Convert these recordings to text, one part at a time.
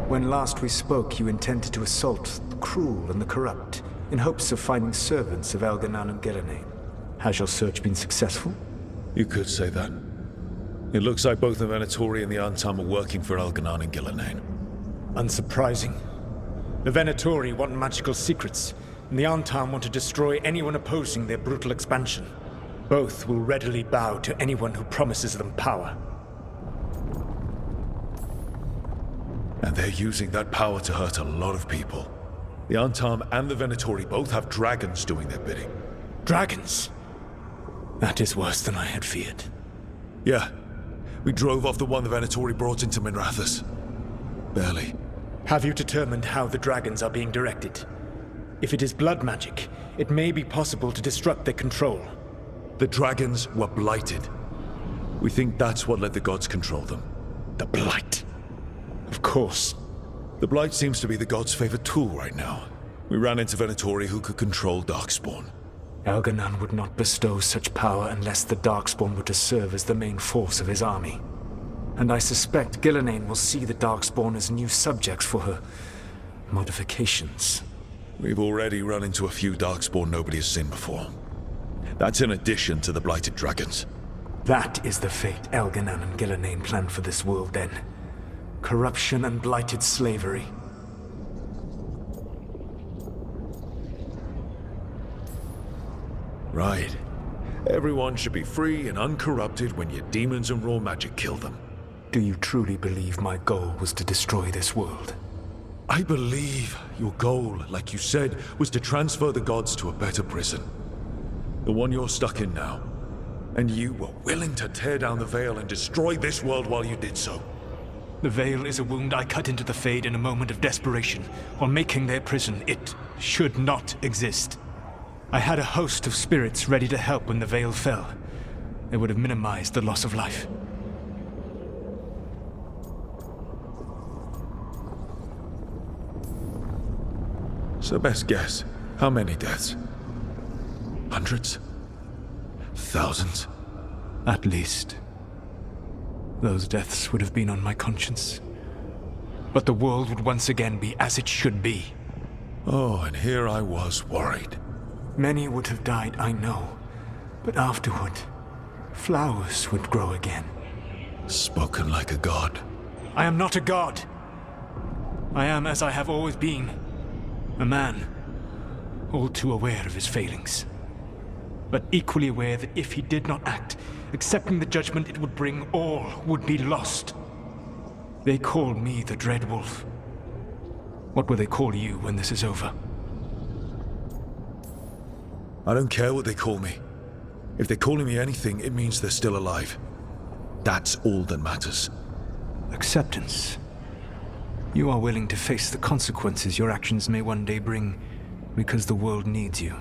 When last we spoke, you intended to assault the cruel and the corrupt, in hopes of finding servants of Elganan and Gillenane. Has your search been successful? You could say that. It looks like both the Venatori and the Antam are working for Elganan and Gillenane. Unsurprising. The Venatori want magical secrets, and the Antam want to destroy anyone opposing their brutal expansion. Both will readily bow to anyone who promises them power. And they're using that power to hurt a lot of people. The Antam and the Venatori both have dragons doing their bidding. Dragons? That is worse than I had feared. Yeah. We drove off the one the Venatori brought into Minrathous. Barely. Have you determined how the dragons are being directed? If it is blood magic, it may be possible to disrupt their control. The dragons were blighted. We think that's what let the gods control them. The blight. Of course. The blight seems to be the gods' favorite tool right now. We ran into Venatori who could control Darkspawn. Elganan would not bestow such power unless the Darkspawn were to serve as the main force of his army. And I suspect Gillenane will see the Darkspawn as new subjects for her modifications. We've already run into a few Darkspawn nobody has seen before. That's in addition to the blighted dragons. That is the fate Elganan and Gillenane planned for this world then. Corruption and blighted slavery. Right. Everyone should be free and uncorrupted when your demons and raw magic kill them. Do you truly believe my goal was to destroy this world? I believe your goal, like you said, was to transfer the gods to a better prison. The one you're stuck in now. And you were willing to tear down the Veil and destroy this world while you did so. The Veil is a wound I cut into the Fade in a moment of desperation, while making their prison. It should not exist. I had a host of spirits ready to help when the Veil fell. They would have minimized the loss of life. So best guess, how many deaths? Hundreds? Thousands? At least. Those deaths would have been on my conscience. But the world would once again be as it should be. Oh, and here I was worried. Many would have died, I know. But afterward, flowers would grow again. Spoken like a god. I am not a god. I am as I have always been. A man. All too aware of his failings. But equally aware that if he did not act, accepting the judgment it would bring, all would be lost. They call me the Dread Wolf. What will they call you when this is over? I don't care what they call me. If they're calling me anything, it means they're still alive. That's all that matters. Acceptance. You are willing to face the consequences your actions may one day bring because the world needs you.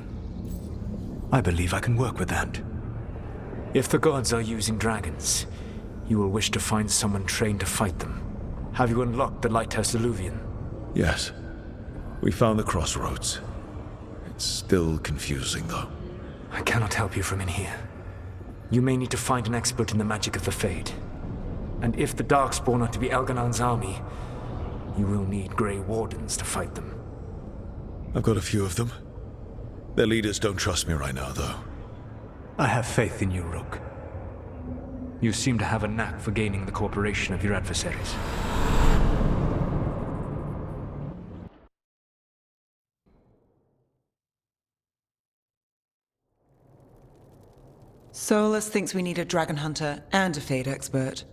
I believe I can work with that. If the gods are using dragons, you will wish to find someone trained to fight them. Have you unlocked the Lighthouse Illuvian? Yes. We found the crossroads. It's still confusing, though. I cannot help you from in here. You may need to find an expert in the magic of the Fade. And if the Darkspawn are to be Elganan's army, you will need Grey Wardens to fight them. I've got a few of them. Their leaders don't trust me right now, though. I have faith in you, Rook. You seem to have a knack for gaining the cooperation of your adversaries. Solus thinks we need a dragon hunter and a Fade expert.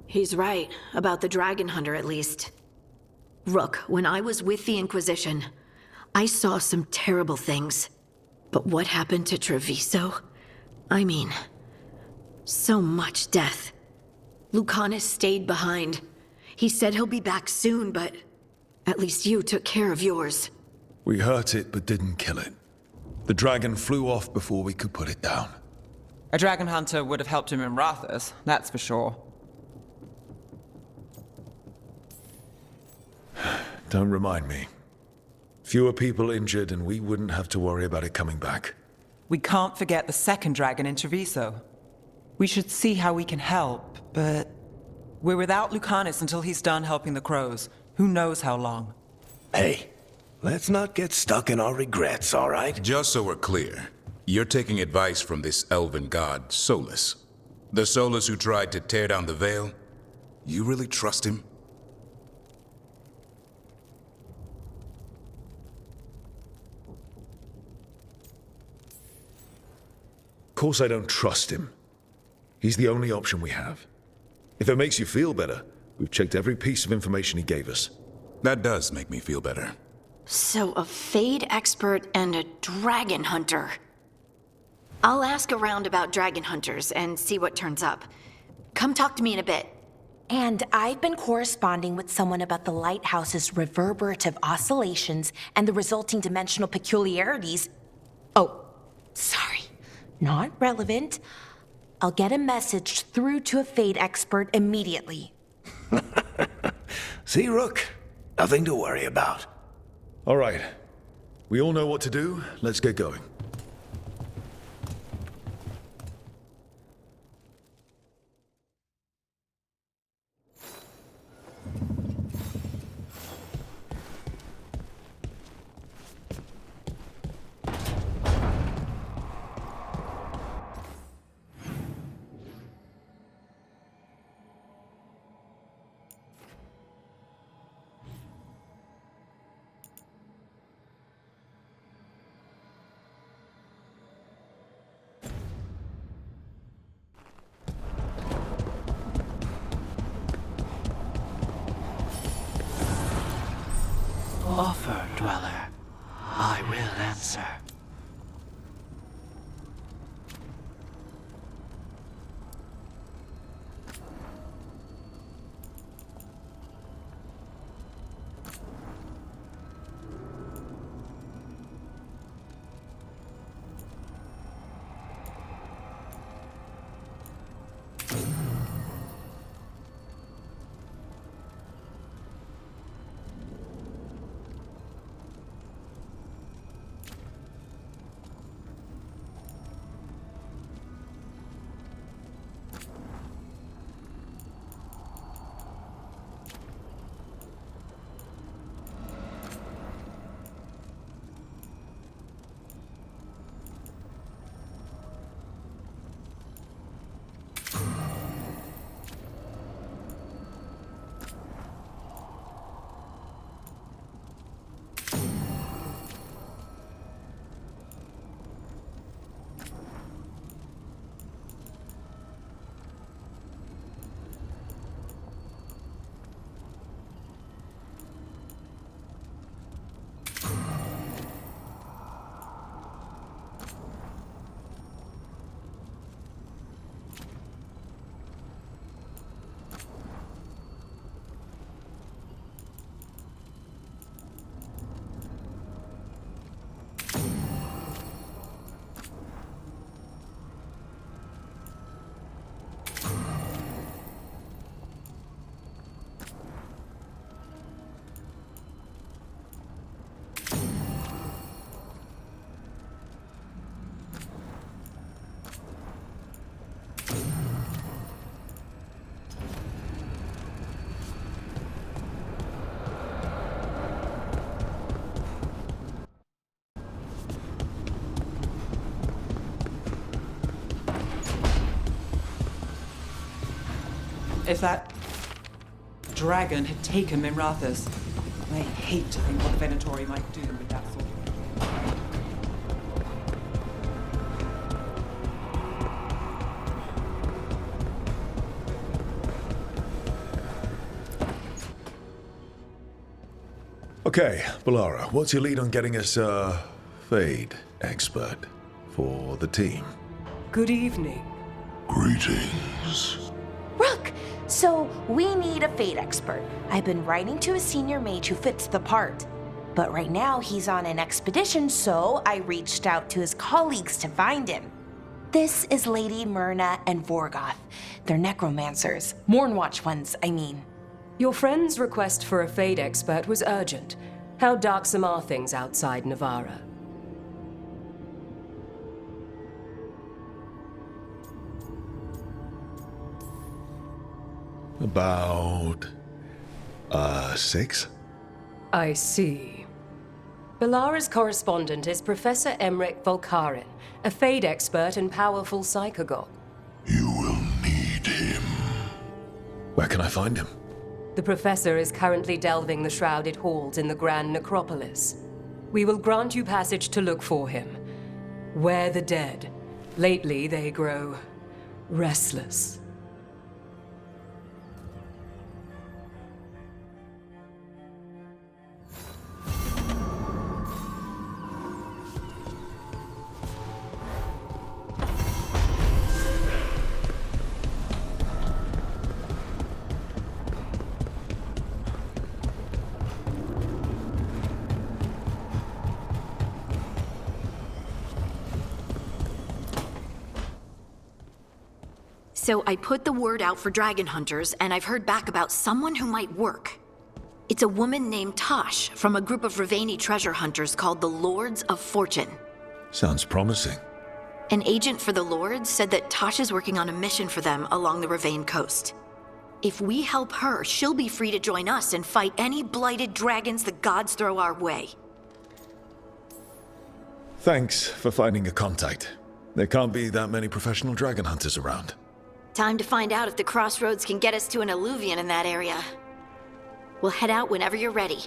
He's right, about the dragon hunter at least. Rook, when I was with the Inquisition, I saw some terrible things. But what happened to Treviso? I mean, so much death. Lucanus stayed behind. He said he'll be back soon, but at least you took care of yours. We hurt it, but didn't kill it. The dragon flew off before we could put it down. A dragon hunter would have helped him in Rathas, that's for sure. Don't remind me. Fewer people injured and we wouldn't have to worry about it coming back. We can't forget the second dragon in Treviso. We should see how we can help, but we're without Lucanus until he's done helping the crows. Who knows how long? Hey, let's not get stuck in our regrets, all right? Just so we're clear, you're taking advice from this elven god, Solus. The Solus who tried to tear down the Veil? You really trust him? Of course I don't trust him. He's the only option we have. If it makes you feel better, we've checked every piece of information he gave us. That does make me feel better. So, a Fade expert and a dragon hunter. I'll ask around about dragon hunters and see what turns up. Come talk to me in a bit. And I've been corresponding with someone about the lighthouse's reverberative oscillations and the resulting dimensional peculiarities. Oh, sorry. Not relevant. I'll get a message through to a Fade expert immediately. See, Rook? Nothing to worry about. All right. We all know what to do. Let's get going. Offer, dweller. I will answer. If that dragon had taken Minrathous, I hate to think what the Venatori might do with that sort of... Okay, Balara, what's your lead on getting us a Fade expert for the team? Good evening. Greetings. Rook! So, we need a Fade expert. I've been writing to a senior mage who fits the part. But right now, he's on an expedition, so I reached out to his colleagues to find him. This is Lady Myrna and Vorgoth. They're necromancers. Mournwatch ones, I mean. Your friend's request for a Fade expert was urgent. How darksome are things outside Navarra? About 6? I see. Belara's correspondent is Professor Emmerich Volkarin, a Fade expert and powerful psychagogue. You will need him. Where can I find him? The Professor is currently delving the shrouded halls in the Grand Necropolis. We will grant you passage to look for him. Where the dead. Lately they grow restless. So I put the word out for dragon hunters, and I've heard back about someone who might work. It's a woman named Tosh from a group of Ravani treasure hunters called the Lords of Fortune. Sounds promising. An agent for the Lords said that Tosh is working on a mission for them along the Ravane coast. If we help her, she'll be free to join us and fight any blighted dragons the gods throw our way. Thanks for finding a contact. There can't be that many professional dragon hunters around. Time to find out if the crossroads can get us to an alluvion in that area. We'll head out whenever you're ready.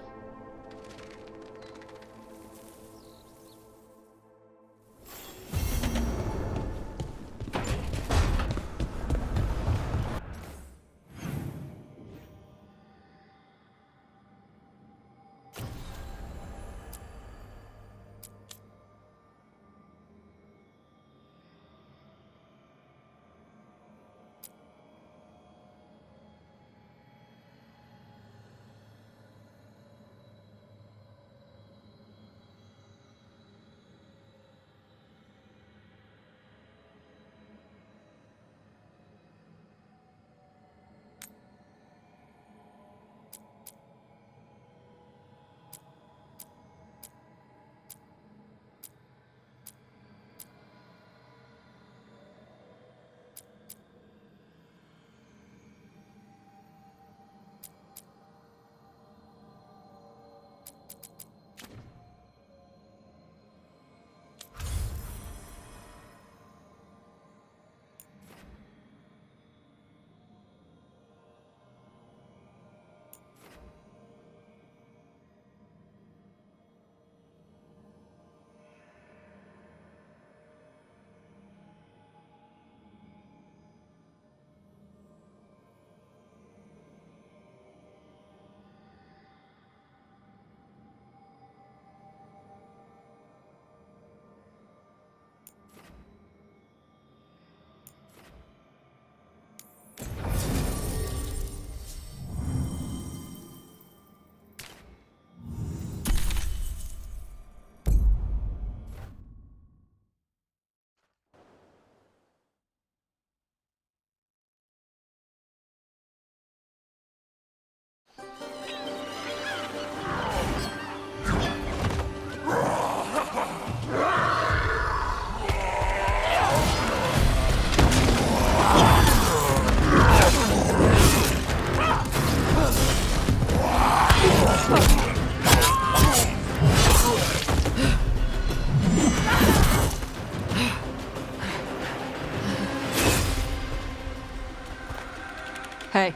Hey.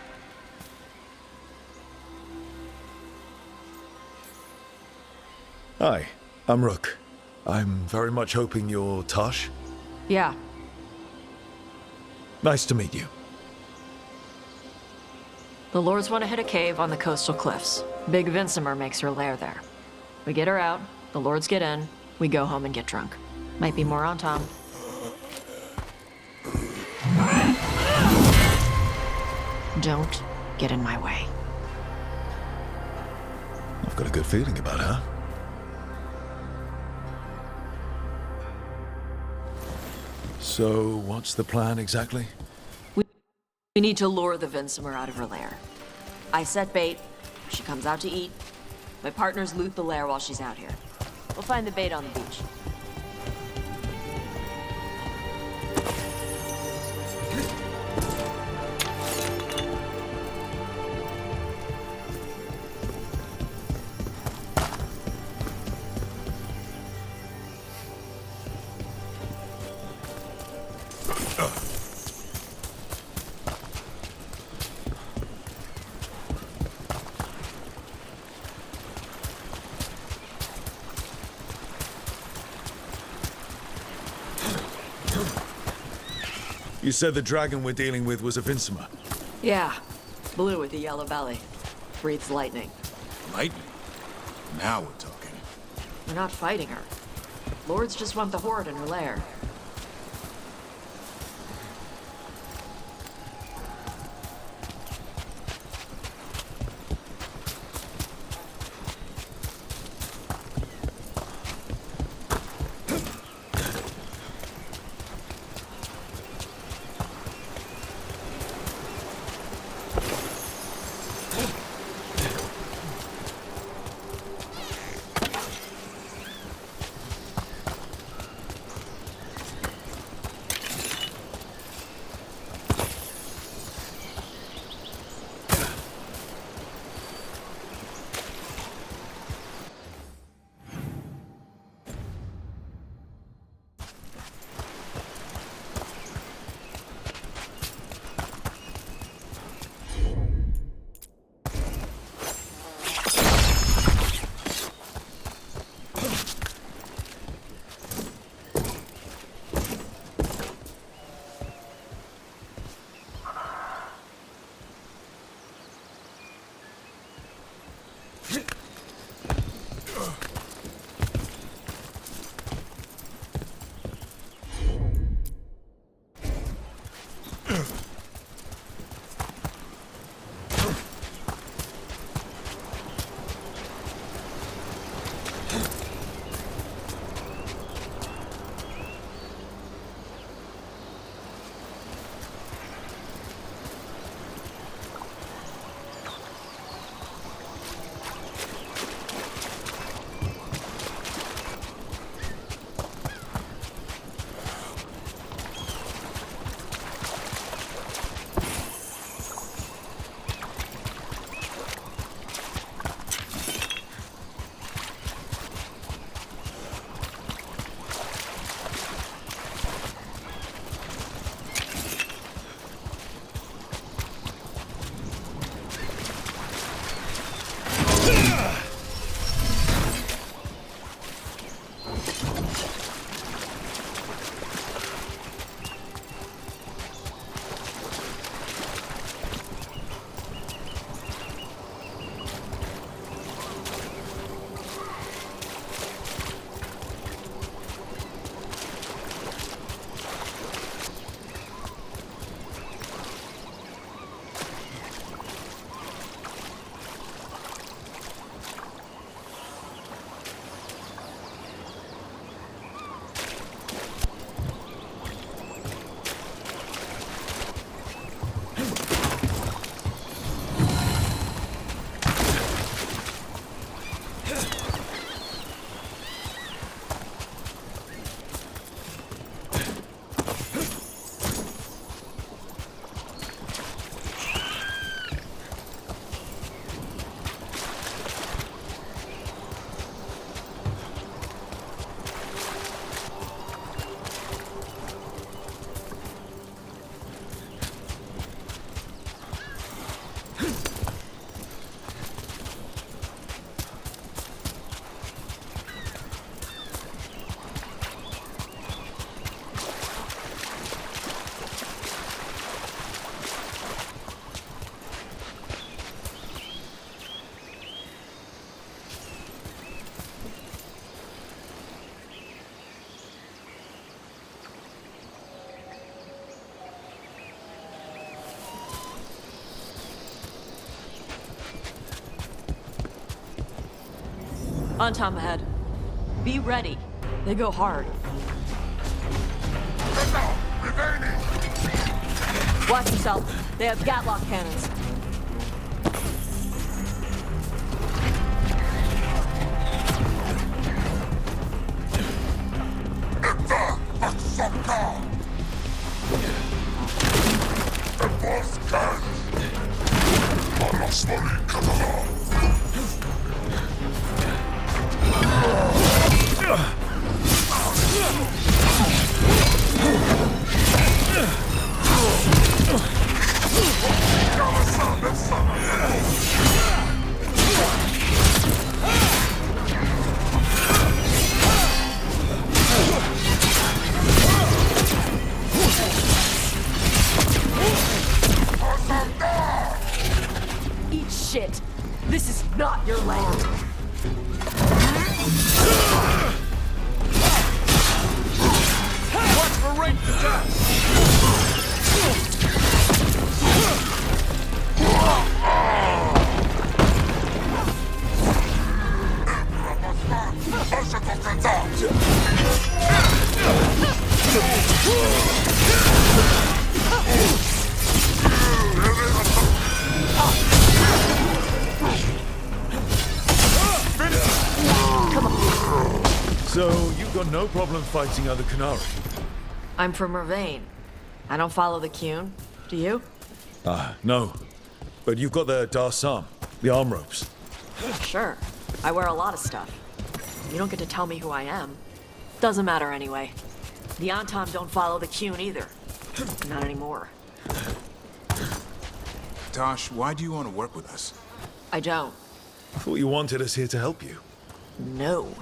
Hi, I'm Rook. I'm very much hoping you're Tosh. Yeah. Nice to meet you. The Lords want to hit a cave on the coastal cliffs. Big Vinsimer makes her lair there. We get her out, the Lords get in, we go home and get drunk. Might be more on Tom. Don't get in my way. I've got a good feeling about her. So, what's the plan exactly? We need to lure the Vinsimer out of her lair. I set bait, she comes out to eat. My partners loot the lair while she's out here. We'll find the bait on the beach. You said the dragon we're dealing with was a Vincimer. Yeah. Blue with a yellow belly. Breathes lightning. Lightning? Now we're talking. We're not fighting her. Lords just want the Horde in her lair. On Tom ahead. Be ready. They go hard. Watch yourself. They have Gatlock cannons. shit! This is not your land! Watch for range attacks! So, you've got no problem fighting other Canari? I'm from Mervain. I don't follow the Qun. Do you? No. But you've got the Darsam, the arm ropes. Sure. I wear a lot of stuff. You don't get to tell me who I am. Doesn't matter anyway. The Antam don't follow the Qun either. Not anymore. Tosh, why do you want to work with us? I don't. I thought you wanted us here to help you. No.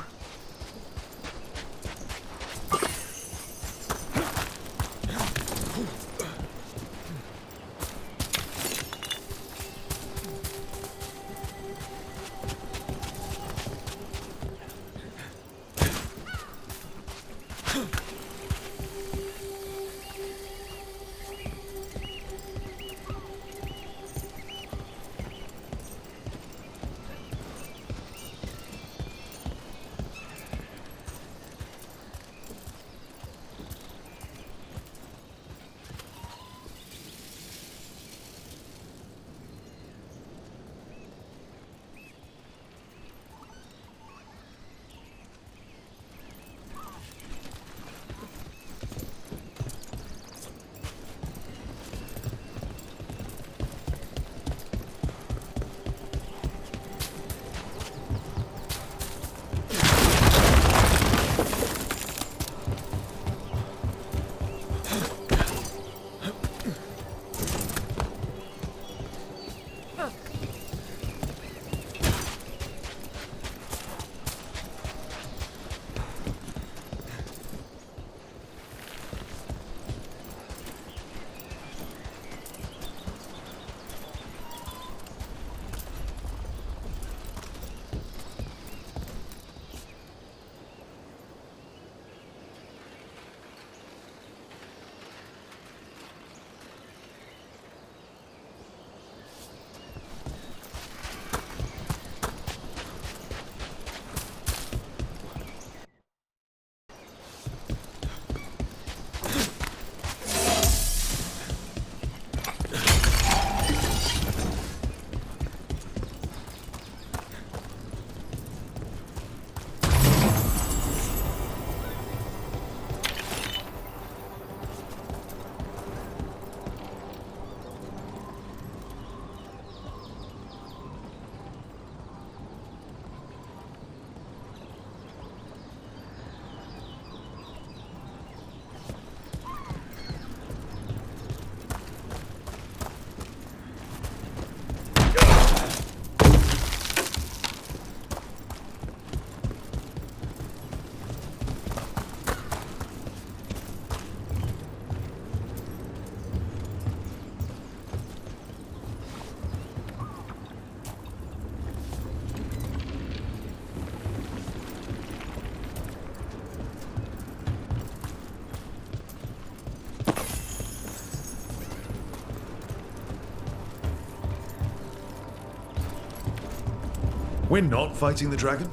We're not fighting the dragon?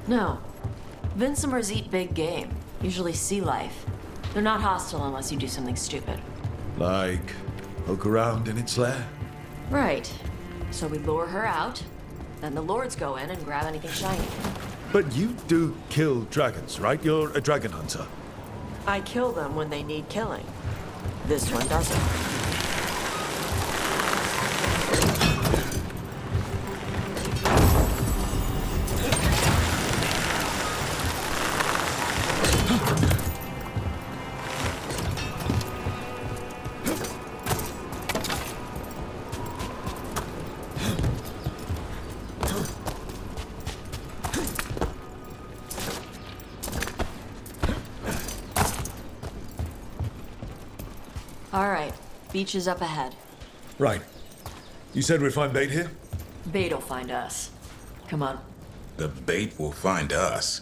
No. Vincimers eat big game, usually sea life. They're not hostile unless you do something stupid. Like, poke around in its lair? Right. So we lure her out, then the lords go in and grab anything shiny. But you do kill dragons, right? You're a dragon hunter. I kill them when they need killing. This one doesn't. All right, beach is up ahead. Right. You said we'd find bait here? Bait'll find us. Come on. The bait will find us.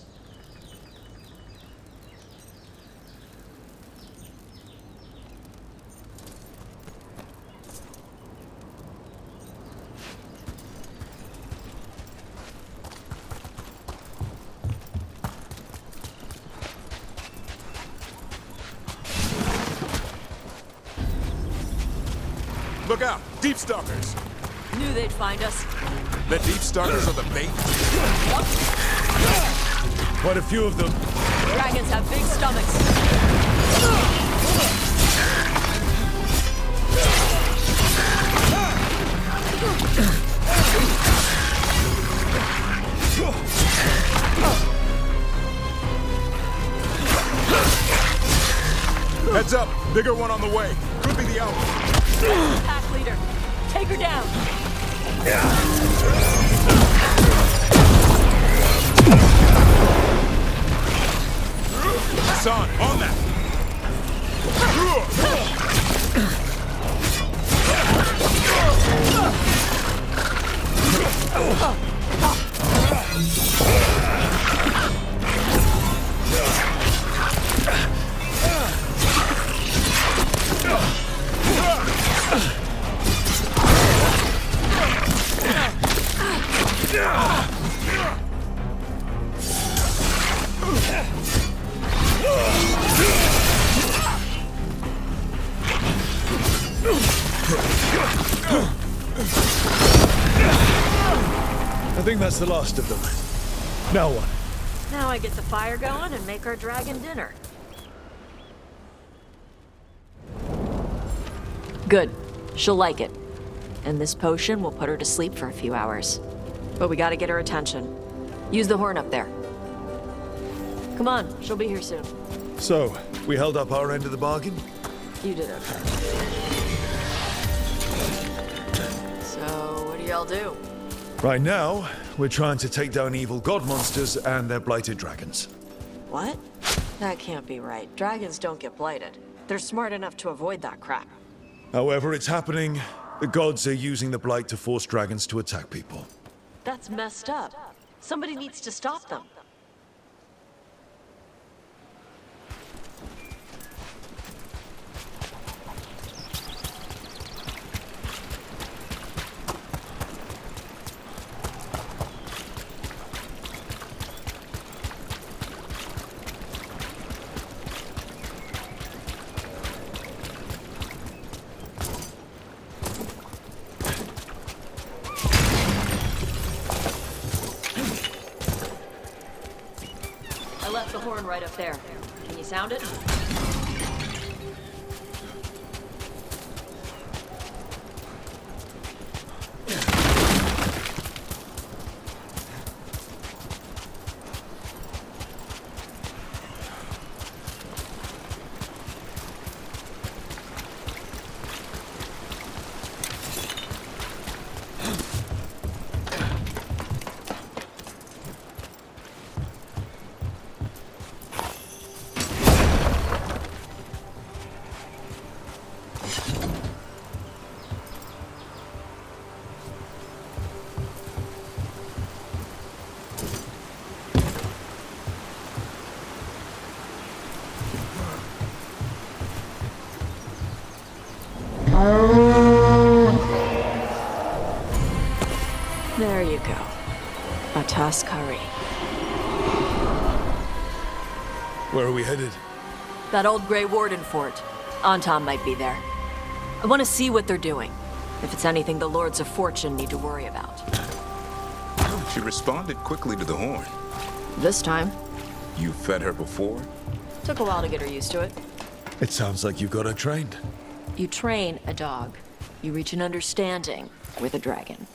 Look out! Deep Stalkers! Knew they'd find us. The Deep Stalkers are the bait? Quite a few of them. Dragons have big stomachs. Heads up! Bigger one on the way. Could be the owl. Pack leader, take her down. Hassan, on that! I think that's the last of them. Now what? Now I get the fire going and make our dragon dinner. Good. She'll like it. And this potion will put her to sleep for a few hours. But we gotta get her attention. Use the horn up there. Come on, she'll be here soon. So, we held up our end of the bargain? You did okay. So, what do y'all do? Right now, we're trying to take down evil god monsters and their blighted dragons. What? That can't be right. Dragons don't get blighted. They're smart enough to avoid that crap. However it's happening, the gods are using the blight to force dragons to attack people. That's messed up. Somebody needs to stop them. I left the horn right up there. Can you sound it? There you go. A tusk curry. Where are we headed? That old Grey Warden fort. Anton might be there. I want to see what they're doing. If it's anything the Lords of Fortune need to worry about. She responded quickly to the horn. This time. You fed her before? Took a while to get her used to it. It sounds like you've got her trained. You train a dog. You reach an understanding with a dragon.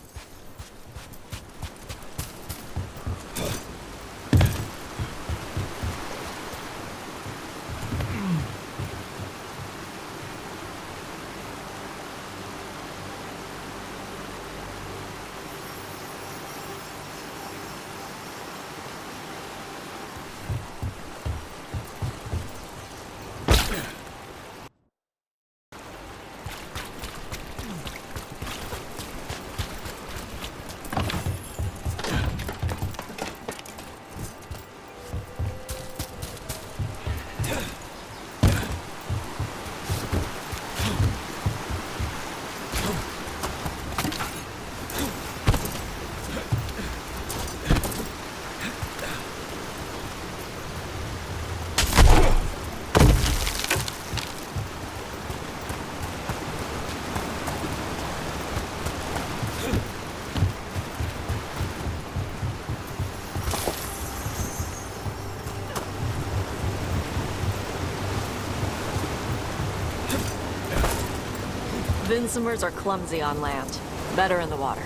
Vincimers are clumsy on land, better in the water.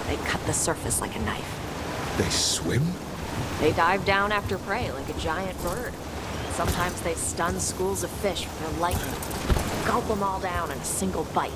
They cut the surface like a knife. They swim? They dive down after prey like a giant bird. Sometimes they stun schools of fish with their lightning. Gulp them all down in a single bite.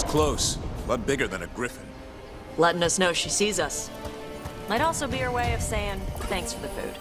Close, but bigger than a griffin. Letting us know she sees us. Might also be her way of saying thanks for the food.